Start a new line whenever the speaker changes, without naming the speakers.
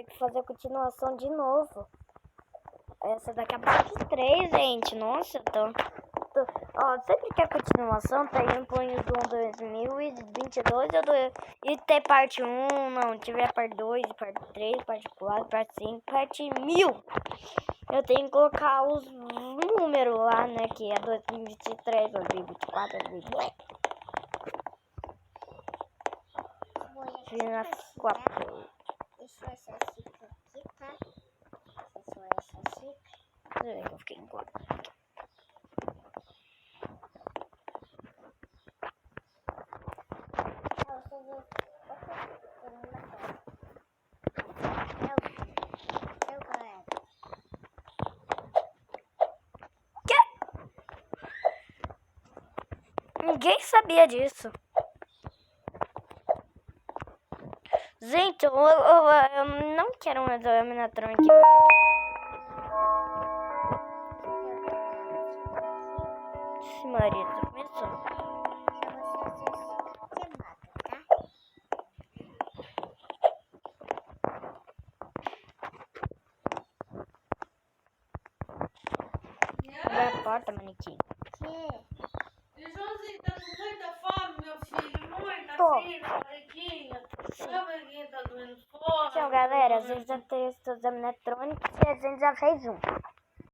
ter que fazer a continuação de novo. Essa daqui é a parte 3, gente. Nossa, ó, sempre que a continuação tá aí, eu ponho do 2022 e ter parte 1, não, tiver parte 2, parte 3, parte 4, parte 5, parte 1000. Eu tenho que colocar os números lá, né, que é 2023, 2024, 2024. Final 4.
Deixa eu essa xícara aqui, tá? Deixa eu essa xícara.
Eu fiquei em 4. Ninguém sabia disso. Gente, eu não quero mais o Animatronic. Sim, Maria, tá começando. Abre a porta, manequim.
Joãozinho, tá com muita fome, meu filho? Muita
Tô.
filha, barriguinha. A barriguinha tá doendo fora.
Então, galera, a gente já testou os Animatronics e a gente já fez um.